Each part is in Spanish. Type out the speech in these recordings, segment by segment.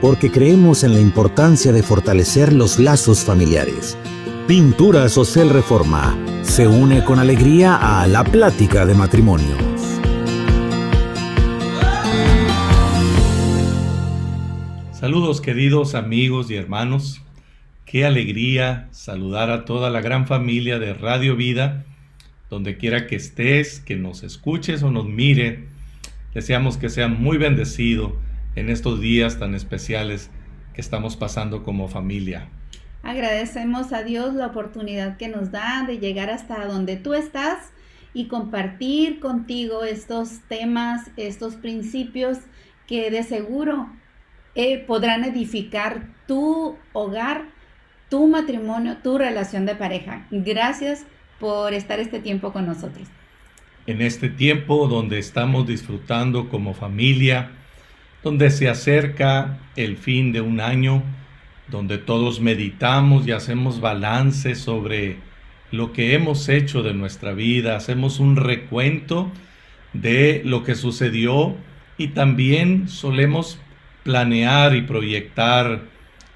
porque creemos en la importancia de fortalecer los lazos familiares. Pinturas Ocel Reforma se une con alegría a la plática de matrimonios. Saludos queridos amigos y hermanos. Qué alegría saludar a toda la gran familia de Radio Vida, donde quiera que estés, que nos escuches o nos mire. Deseamos que sean muy bendecidos en estos días tan especiales que estamos pasando como familia. Agradecemos a Dios la oportunidad que nos da de llegar hasta donde tú estás y compartir contigo estos temas, estos principios que de seguro podrán edificar tu hogar, tu matrimonio, tu relación de pareja. Gracias por estar este tiempo con nosotros. En este tiempo donde estamos disfrutando como familia, donde se acerca el fin de un año, donde todos meditamos y hacemos balance sobre lo que hemos hecho de nuestra vida, hacemos un recuento de lo que sucedió y también solemos planear y proyectar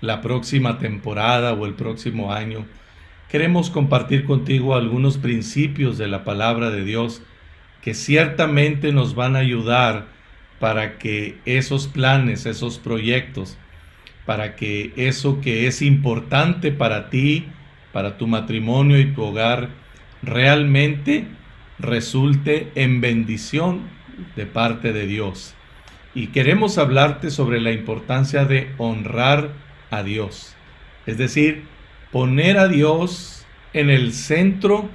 la próxima temporada o el próximo año. Queremos compartir contigo algunos principios de la palabra de Dios que ciertamente nos van a ayudar para que esos planes, esos proyectos, para que eso que es importante para ti, para tu matrimonio y tu hogar, realmente resulte en bendición de parte de Dios. Y queremos hablarte sobre la importancia de honrar a Dios. Es decir, poner a Dios en el centro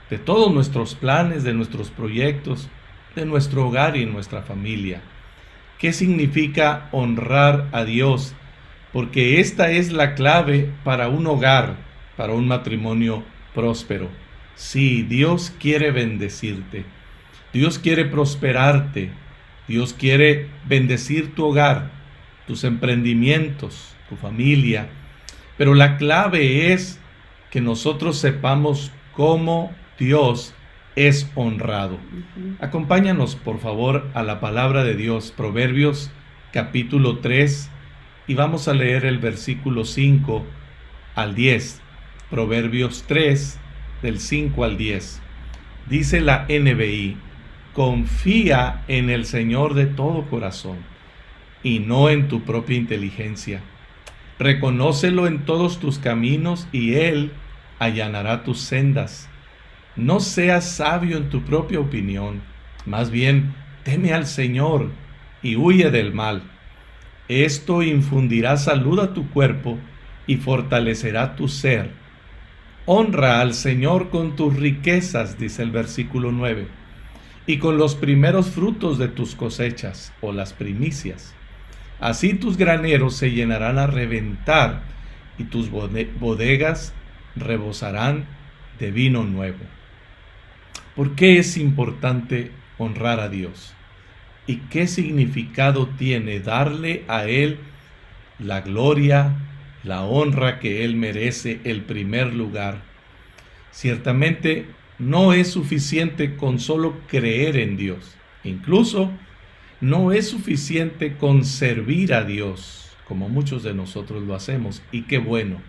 de todos nuestros planes, de nuestros proyectos, de nuestro hogar y nuestra familia. ¿Qué significa honrar a Dios? Porque esta es la clave para un hogar, para un matrimonio próspero. Sí, Dios quiere bendecirte. Dios quiere prosperarte. Dios quiere bendecir tu hogar, tus emprendimientos, tu familia. Pero la clave es que nosotros sepamos cómo Dios es honrado. Acompáñanos, por favor, a la palabra de Dios, Proverbios capítulo 3, y vamos a leer el versículo 5 al 10. Proverbios 3, del 5 al 10. Dice la NBI: confía en el Señor de todo corazón y no en tu propia inteligencia. Reconócelo en todos tus caminos y Él allanará tus sendas. No seas sabio en tu propia opinión, más bien teme al Señor y huye del mal. Esto infundirá salud a tu cuerpo y fortalecerá tu ser. Honra al Señor con tus riquezas, dice el versículo 9, y con los primeros frutos de tus cosechas o las primicias. Así tus graneros se llenarán a reventar y tus bodegas rebosarán de vino nuevo. ¿Por qué es importante honrar a Dios? ¿Y qué significado tiene darle a Él la gloria, la honra que Él merece, el primer lugar? Ciertamente no es suficiente con solo creer en Dios. Incluso no es suficiente con servir a Dios, como muchos de nosotros lo hacemos, y qué bueno.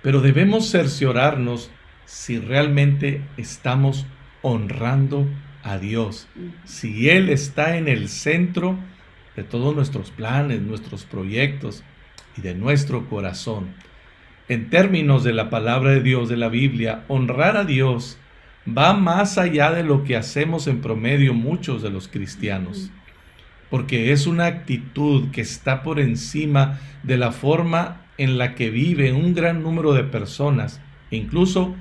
Pero debemos cerciorarnos si realmente estamos honrando a Dios, si Él está en el centro de todos nuestros planes, nuestros proyectos y de nuestro corazón. En términos de la palabra de Dios, de la Biblia, honrar a Dios va más allá de lo que hacemos en promedio muchos de los cristianos, porque es una actitud que está por encima de la forma en la que vive un gran número de personas, incluso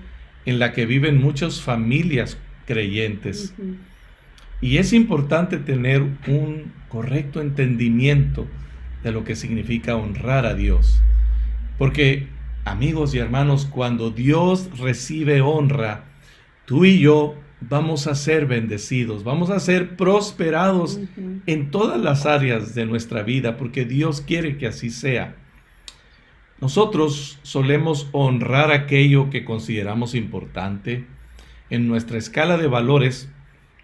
en la que viven muchas familias creyentes. Y es importante tener un correcto entendimiento de lo que significa honrar a Dios. Porque, amigos y hermanos, cuando Dios recibe honra, tú y yo vamos a ser bendecidos, vamos a ser prosperados en todas las áreas de nuestra vida, porque Dios quiere que así sea. Nosotros solemos honrar aquello que consideramos importante. En nuestra escala de valores,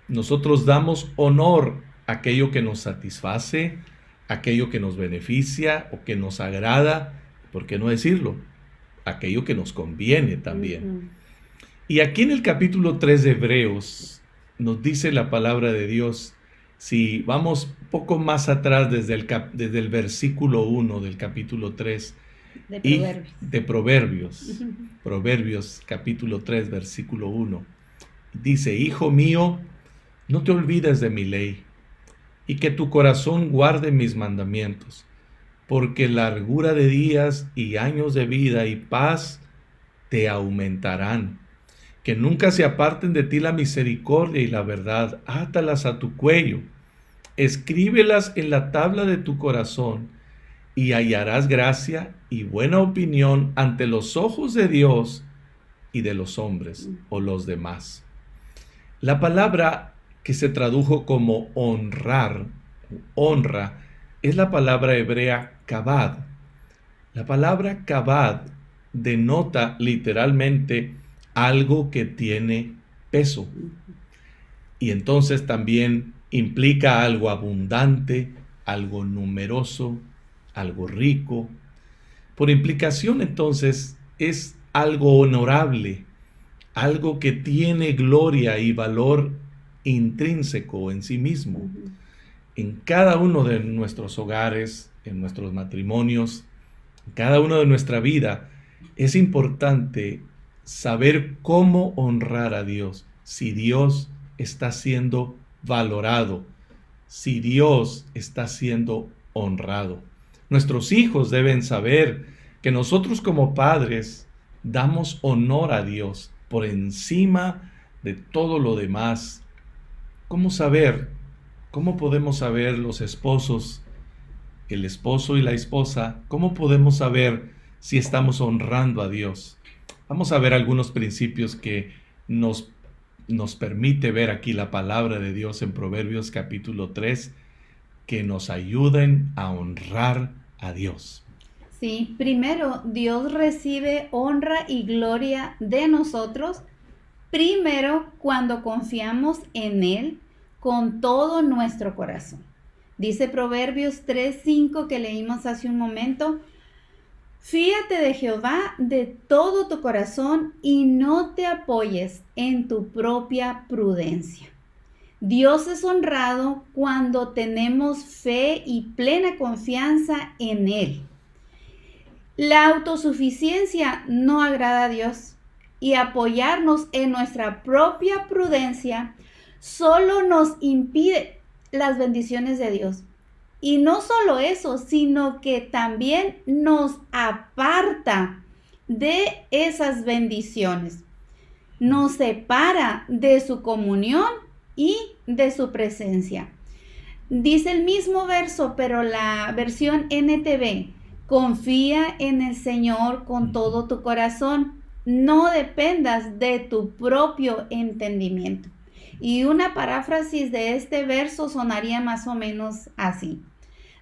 nosotros damos honor a aquello que nos satisface, aquello que nos beneficia o que nos agrada, ¿por qué no decirlo? Aquello que nos conviene también. Y aquí en el capítulo 3 de Hebreos nos dice la palabra de Dios, si vamos un poco más atrás desde el versículo 1 del capítulo 3, de Proverbios, Proverbios capítulo 3 versículo 1, dice, Hijo mío, no te olvides de mi ley, y que tu corazón guarde mis mandamientos, porque largura de días y años de vida y paz te aumentarán. Que nunca se aparten de ti la misericordia y la verdad, átalas a tu cuello, escríbelas en la tabla de tu corazón, y hallarás gracia y buena opinión ante los ojos de Dios y de los hombres o los demás. La palabra que se tradujo como honrar, honra, es la palabra hebrea kabad. La palabra kabad denota literalmente algo que tiene peso. Y entonces también implica algo abundante, algo numeroso, algo rico. Por implicación, entonces, es algo honorable, algo que tiene gloria y valor intrínseco en sí mismo. En cada uno de nuestros hogares, en nuestros matrimonios, en cada uno de nuestra vida, es importante saber cómo honrar a Dios, si Dios está siendo valorado, si Dios está siendo honrado. Nuestros hijos deben saber que nosotros como padres damos honor a Dios por encima de todo lo demás. ¿Cómo saber? ¿Cómo podemos saber los esposos, el esposo y la esposa? ¿Cómo podemos saber si estamos honrando a Dios? Vamos a ver algunos principios que nos permite ver aquí la palabra de Dios en Proverbios capítulo 3, que nos ayuden a honrar a Dios. Sí, primero, Dios recibe honra y gloria de nosotros, primero cuando confiamos en Él con todo nuestro corazón. Dice Proverbios 3:5 que leímos hace un momento, fíate de Jehová de todo tu corazón y no te apoyes en tu propia prudencia. Dios es honrado cuando tenemos fe y plena confianza en Él. La autosuficiencia no agrada a Dios y apoyarnos en nuestra propia prudencia solo nos impide las bendiciones de Dios. Y no solo eso, sino que también nos aparta de esas bendiciones. Nos separa de su comunión y de su presencia. Dice el mismo verso, pero la versión NTV, confía en el Señor con todo tu corazón, no dependas de tu propio entendimiento. Y una paráfrasis de este verso sonaría más o menos así.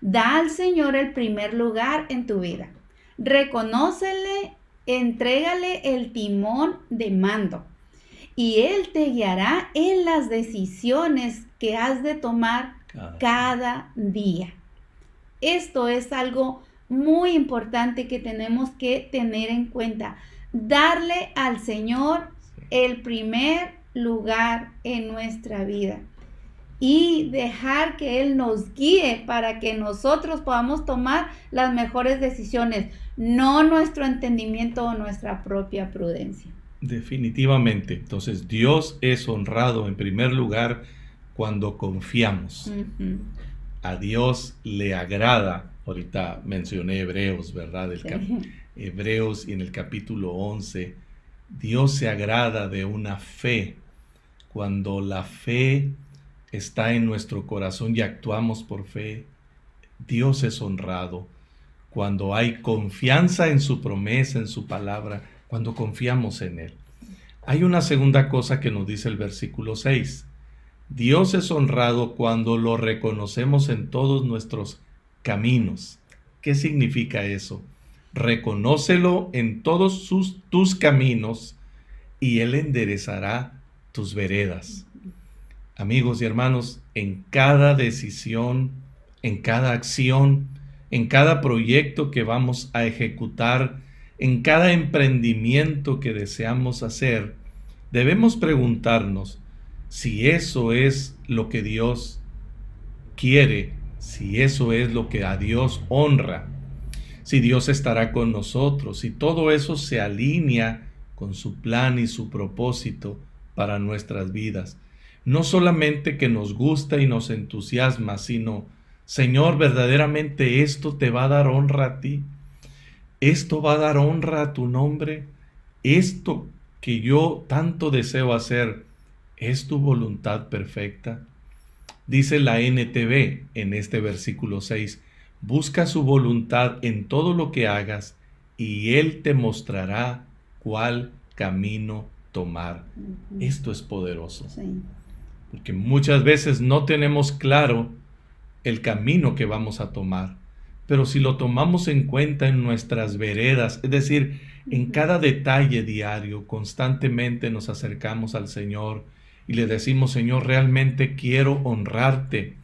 Da al Señor el primer lugar en tu vida. Reconócele, entrégale el timón de mando. Y Él te guiará en las decisiones que has de tomar cada día. Esto es algo muy importante que tenemos que tener en cuenta. Darle al Señor el primer lugar en nuestra vida y dejar que Él nos guíe para que nosotros podamos tomar las mejores decisiones, no nuestro entendimiento o nuestra propia prudencia. Definitivamente. Entonces, Dios es honrado en primer lugar cuando confiamos. A Dios le agrada, ahorita mencioné Hebreos, ¿verdad? Hebreos, y en el capítulo 11, Dios se agrada de una fe. Cuando la fe está en nuestro corazón y actuamos por fe, Dios es honrado. Cuando hay confianza en su promesa, en su palabra, cuando confiamos en Él. Hay una segunda cosa que nos dice el versículo 6. Dios es honrado cuando lo reconocemos en todos nuestros caminos. ¿Qué significa eso? Reconócelo en todos tus caminos y Él enderezará tus veredas. Amigos y hermanos, en cada decisión, en cada acción, en cada proyecto que vamos a ejecutar, en cada emprendimiento que deseamos hacer, debemos preguntarnos si eso es lo que Dios quiere, si eso es lo que a Dios honra, si Dios estará con nosotros, si todo eso se alinea con su plan y su propósito para nuestras vidas. No solamente que nos gusta y nos entusiasma, sino, Señor, verdaderamente esto te va a dar honra a ti, esto va a dar honra a tu nombre, esto que yo tanto deseo hacer, ¿es tu voluntad perfecta? Dice la NTV en este versículo 6, busca su voluntad en todo lo que hagas y Él te mostrará cuál camino tomar. Esto es poderoso, Sí. porque muchas veces no tenemos claro el camino que vamos a tomar, pero si lo tomamos en cuenta en nuestras veredas, es decir, en cada detalle diario, constantemente nos acercamos al Señor y le decimos, Señor, realmente quiero honrarte,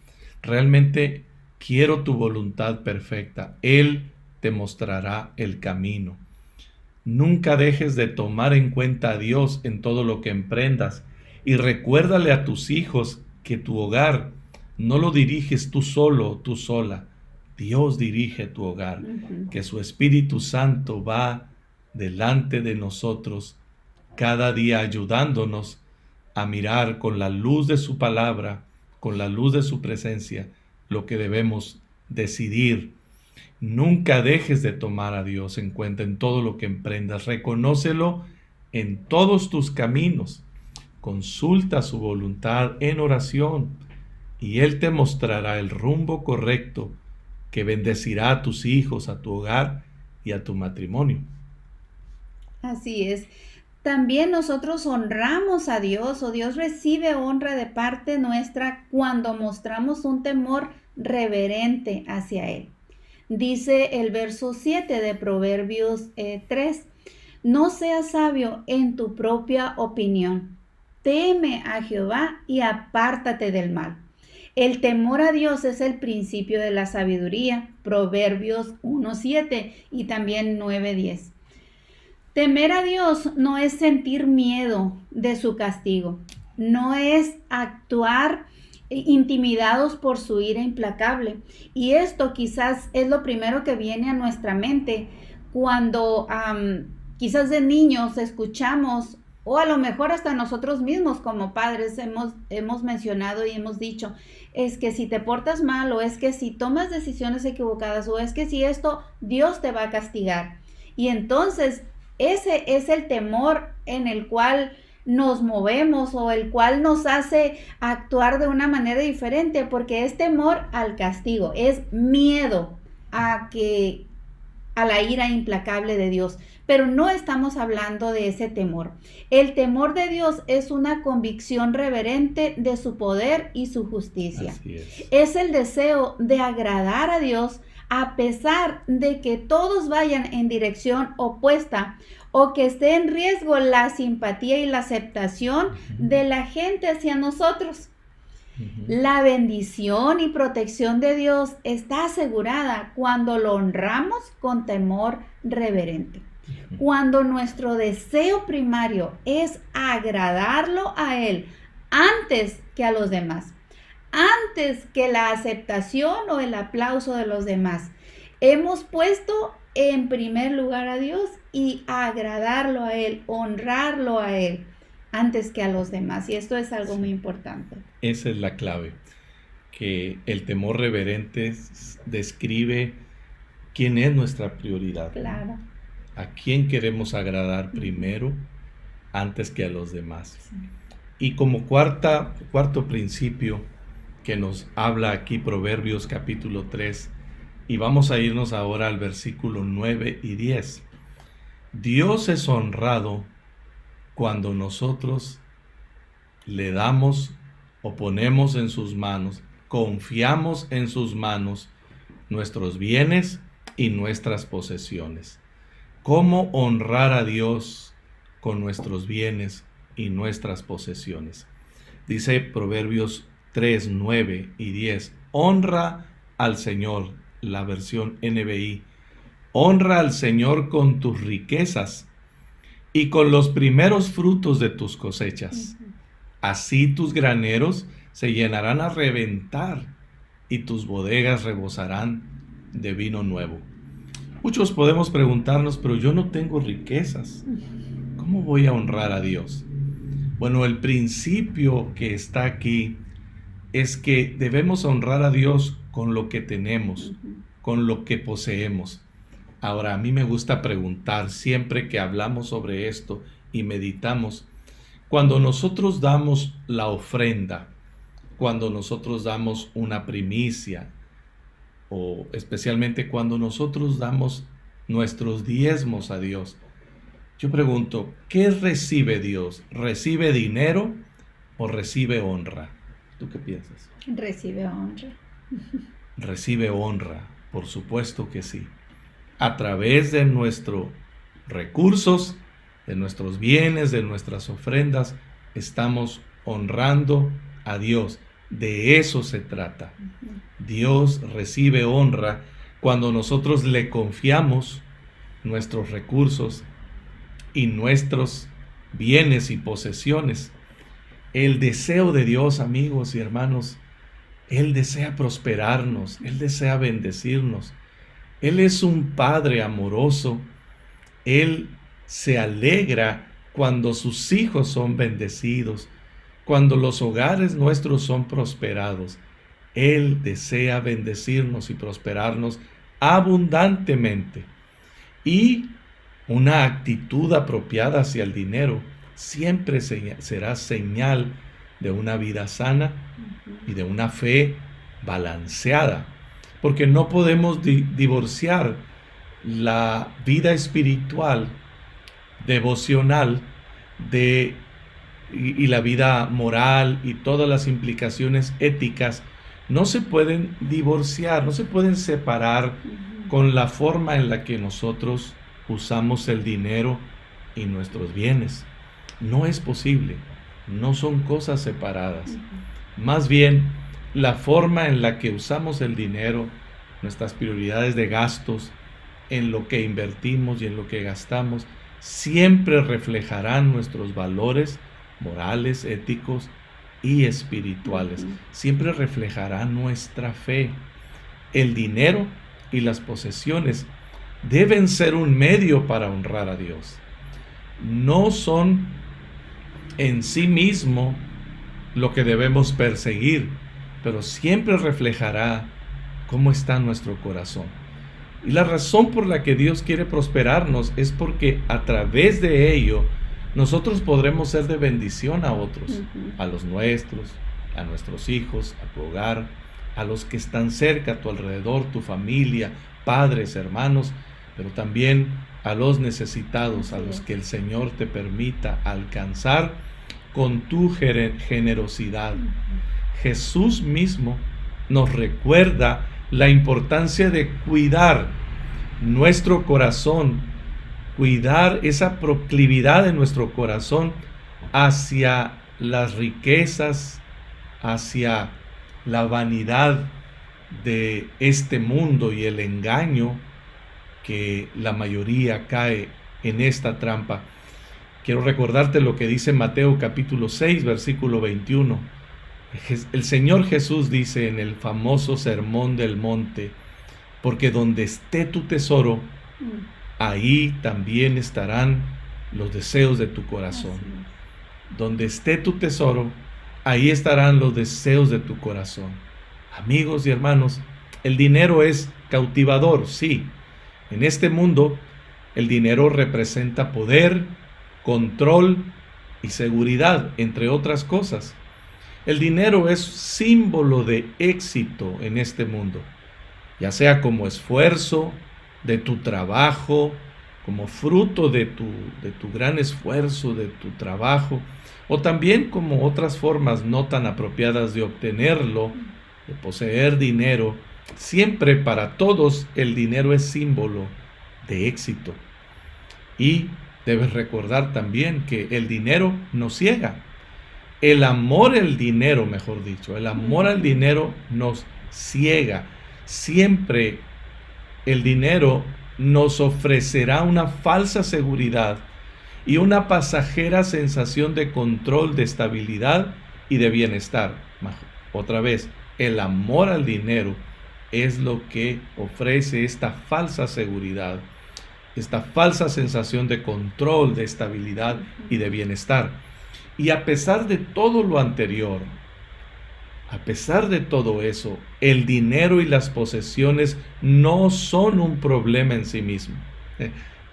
realmente quiero tu voluntad perfecta. Él te mostrará el camino. Nunca dejes de tomar en cuenta a Dios en todo lo que emprendas y recuérdale a tus hijos que tu hogar no lo diriges tú solo o tú sola. Dios dirige tu hogar, que su Espíritu Santo va delante de nosotros cada día ayudándonos a mirar con la luz de su palabra, con la luz de su presencia, lo que debemos decidir. Nunca dejes de tomar a Dios en cuenta en todo lo que emprendas. Reconócelo en todos tus caminos. Consulta su voluntad en oración y Él te mostrará el rumbo correcto que bendecirá a tus hijos, a tu hogar y a tu matrimonio. Así es. También nosotros honramos a Dios, o Dios recibe honra de parte nuestra cuando mostramos un temor reverente hacia Él. Dice el verso 7 de Proverbios 3, no seas sabio en tu propia opinión, teme a Jehová y apártate del mal. El temor a Dios es el principio de la sabiduría, Proverbios 1:7 y también 9:10. Temer a Dios no es sentir miedo de su castigo, no es actuar intimidados por su ira implacable. Y esto quizás es lo primero que viene a nuestra mente cuando quizás de niños escuchamos, o a lo mejor hasta nosotros mismos como padres hemos mencionado y hemos dicho, es que si te portas mal, o es que si tomas decisiones equivocadas, o es que si esto, Dios te va a castigar. Y entonces ese es el temor en el cual nos movemos, o el cual nos hace actuar de una manera diferente, porque es temor al castigo, es miedo a la ira implacable de Dios. Pero no estamos hablando de ese temor. El temor de Dios es una convicción reverente de su poder y su justicia. Así es. Es el deseo de agradar a Dios a pesar de que todos vayan en dirección opuesta, o que esté en riesgo la simpatía y la aceptación de la gente hacia nosotros. La bendición y protección de Dios está asegurada cuando lo honramos con temor reverente. Cuando nuestro deseo primario es agradarlo a Él antes que a los demás, antes que la aceptación o el aplauso de los demás. Hemos puesto en primer lugar a Dios y agradarlo a Él, honrarlo a Él antes que a los demás. Y esto es algo muy importante. Esa es la clave, que el temor reverente describe quién es nuestra prioridad. Claro. A quién queremos agradar primero antes que a los demás. Sí. Y como cuarto principio que nos habla aquí Proverbios capítulo 3, y vamos a irnos ahora al versículo 9 y 10. Dios es honrado cuando nosotros le damos o ponemos en sus manos, confiamos en sus manos nuestros bienes y nuestras posesiones. ¿Cómo honrar a Dios con nuestros bienes y nuestras posesiones? Dice Proverbios 3, 9 y 10. Honra al Señor, la versión NBI. Honra al Señor con tus riquezas y con los primeros frutos de tus cosechas. Así tus graneros se llenarán a reventar y tus bodegas rebosarán de vino nuevo. Muchos podemos preguntarnos, pero yo no tengo riquezas. ¿Cómo voy a honrar a Dios? Bueno, el principio que está aquí es que debemos honrar a Dios con lo que tenemos, con lo que poseemos. Ahora, a mí me gusta preguntar siempre que hablamos sobre esto y meditamos, cuando nosotros damos la ofrenda, cuando nosotros damos una primicia, o especialmente cuando nosotros damos nuestros diezmos a Dios, yo pregunto, ¿qué recibe Dios? ¿Recibe dinero o recibe honra? ¿Tú qué piensas? Recibe honra. Recibe honra, por supuesto que sí. A través de nuestros recursos, de nuestros bienes, de nuestras ofrendas, estamos honrando a Dios. De eso se trata. Dios recibe honra cuando nosotros le confiamos nuestros recursos y nuestros bienes y posesiones. El deseo de Dios, amigos y hermanos, Él desea prosperarnos, Él desea bendecirnos. Él es un Padre amoroso. Él se alegra cuando sus hijos son bendecidos, cuando los hogares nuestros son prosperados. Él desea bendecirnos y prosperarnos abundantemente. Y una actitud apropiada hacia el dinero siempre será señal de una vida sana y de una fe balanceada. Porque no podemos divorciar la vida espiritual, devocional, y la vida moral y todas las implicaciones éticas. No se pueden divorciar, no se pueden separar con la forma en la que nosotros usamos el dinero y nuestros bienes. No es posible, no son cosas separadas. Más bien, la forma en la que usamos el dinero, nuestras prioridades de gastos, en lo que invertimos y en lo que gastamos, siempre reflejarán nuestros valores morales, éticos y espirituales. Siempre reflejará nuestra fe. El dinero y las posesiones deben ser un medio para honrar a Dios. No son en sí mismo lo que debemos perseguir, pero siempre reflejará cómo está nuestro corazón. Y la razón por la que Dios quiere prosperarnos es porque a través de ello nosotros podremos ser de bendición a otros, a los nuestros, a nuestros hijos, a tu hogar, a los que están cerca a tu alrededor, tu familia, padres, hermanos, pero también a los necesitados, a los que el Señor te permita alcanzar con tu generosidad. Jesús mismo nos recuerda la importancia de cuidar nuestro corazón, cuidar esa proclividad de nuestro corazón hacia las riquezas, hacia la vanidad de este mundo y el engaño que la mayoría cae en esta trampa. Quiero recordarte lo que dice Mateo capítulo 6, versículo 21. El Señor Jesús dice en el famoso Sermón del Monte, porque donde esté tu tesoro, ahí también estarán los deseos de tu corazón. Donde esté tu tesoro, ahí estarán los deseos de tu corazón. Amigos y hermanos, el dinero es cautivador, sí. En este mundo, el dinero representa poder, control y seguridad, entre otras cosas. El dinero es símbolo de éxito en este mundo, ya sea como esfuerzo de tu trabajo, como fruto de tu gran esfuerzo, de tu trabajo, o también como otras formas no tan apropiadas de obtenerlo, de poseer dinero. Siempre para todos el dinero es símbolo de éxito. Y debes recordar también que el dinero nos ciega. El amor al dinero, mejor dicho, el amor al dinero nos ciega. siempre el dinero nos ofrecerá una falsa seguridad y una pasajera sensación de control, de estabilidad y de bienestar. Otra vez, el amor al dinero es lo que ofrece esta falsa seguridad, esta falsa sensación de control, de estabilidad y de bienestar. Y a pesar de todo lo anterior, a pesar de todo eso, el dinero y las posesiones no son un problema en sí mismo.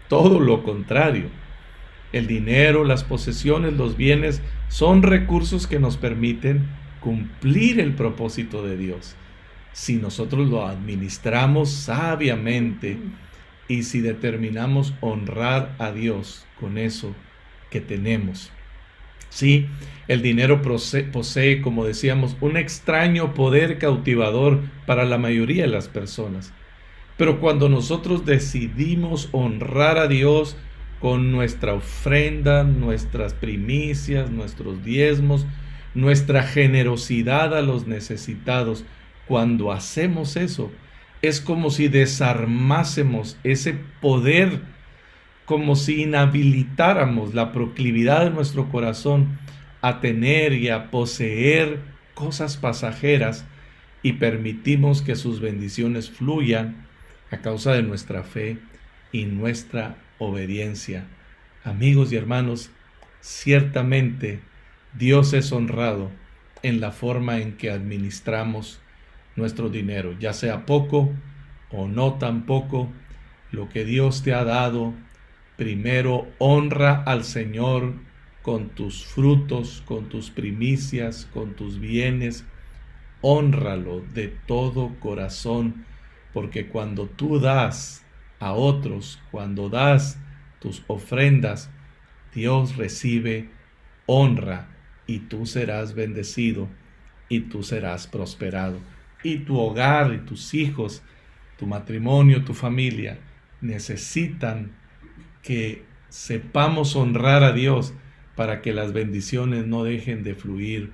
Todo lo contrario. El dinero, las posesiones, los bienes son recursos que nos permiten cumplir el propósito de Dios. Si nosotros lo administramos sabiamente y si determinamos honrar a Dios con eso que tenemos. Sí, el dinero posee, como decíamos, un extraño poder cautivador para la mayoría de las personas. Pero cuando nosotros decidimos honrar a Dios con nuestra ofrenda, nuestras primicias, nuestros diezmos, nuestra generosidad a los necesitados, cuando hacemos eso, es como si desarmásemos ese poder, como si inhabilitáramos la proclividad de nuestro corazón a tener y a poseer cosas pasajeras y permitimos que sus bendiciones fluyan a causa de nuestra fe y nuestra obediencia. Amigos y hermanos, ciertamente Dios es honrado en la forma en que administramos nuestro dinero, ya sea poco o no tan poco. Lo que Dios te ha dado, primero honra al Señor con tus frutos, con tus primicias, con tus bienes. Hónralo de todo corazón, porque cuando tú das a otros, cuando das tus ofrendas, Dios recibe honra y tú serás bendecido y tú serás prosperado. Y tu hogar y tus hijos, tu matrimonio, tu familia necesitan que sepamos honrar a Dios para que las bendiciones no dejen de fluir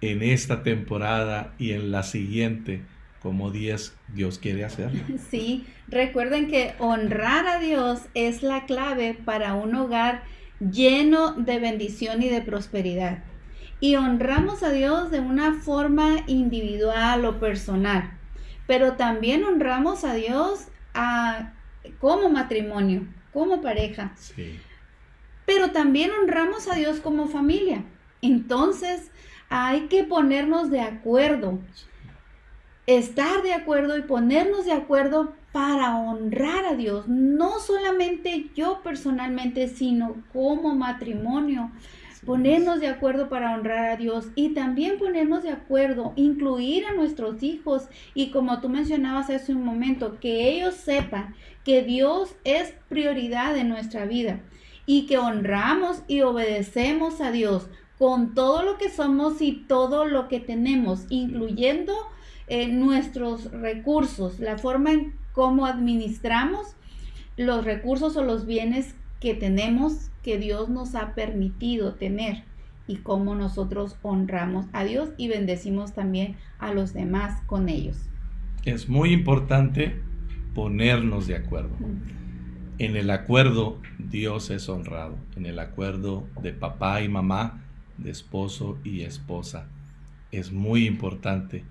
en esta temporada y en la siguiente, como Dios quiere hacerlo. Sí, recuerden que honrar a Dios es la clave para un hogar lleno de bendición y de prosperidad. Y honramos a Dios de una forma individual o personal, pero también honramos a Dios como matrimonio, como pareja. Sí. Pero también honramos a Dios como familia. Entonces hay que ponernos de acuerdo, estar de acuerdo y ponernos de acuerdo para honrar a Dios, no solamente yo personalmente, sino como matrimonio. Ponernos de acuerdo para honrar a Dios y también ponernos de acuerdo, incluir a nuestros hijos y como tú mencionabas hace un momento, que ellos sepan que Dios es prioridad en nuestra vida y que honramos y obedecemos a Dios con todo lo que somos y todo lo que tenemos, incluyendo nuestros recursos, la forma en cómo administramos los recursos o los bienes que tenemos, que Dios nos ha permitido tener y cómo nosotros honramos a Dios y bendecimos también a los demás con ellos. Es muy importante ponernos de acuerdo. En el acuerdo Dios es honrado, en el acuerdo de papá y mamá, de esposo y esposa. Es muy importante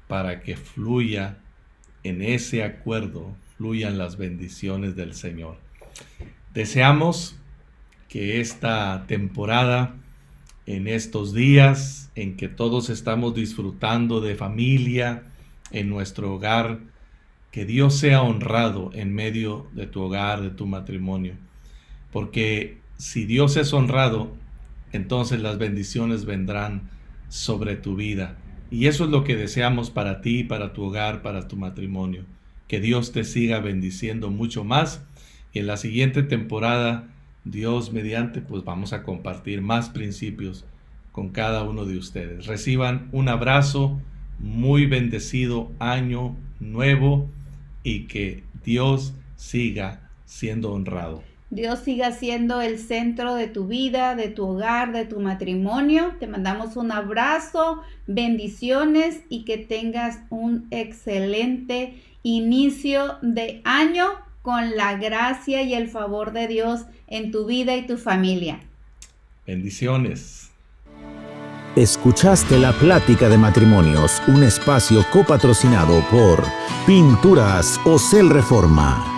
para que fluya en ese acuerdo, fluyan las bendiciones del Señor. Deseamos que esta temporada, en estos días en que todos estamos disfrutando de familia en nuestro hogar, que Dios sea honrado en medio de tu hogar, de tu matrimonio. Porque si Dios es honrado, entonces las bendiciones vendrán sobre tu vida. Y eso es lo que deseamos para ti, para tu hogar, para tu matrimonio. Que Dios te siga bendiciendo mucho más. Y en la siguiente temporada, Dios mediante, pues vamos a compartir más principios con cada uno de ustedes. Reciban un abrazo, muy bendecido año nuevo y que Dios siga siendo honrado. Dios siga siendo el centro de tu vida, de tu hogar, de tu matrimonio. Te mandamos un abrazo, bendiciones y que tengas un excelente inicio de año con la gracia y el favor de Dios en tu vida y tu familia. Bendiciones. Escuchaste La Plática de Matrimonios, un espacio copatrocinado por Pinturas Ocel Reforma.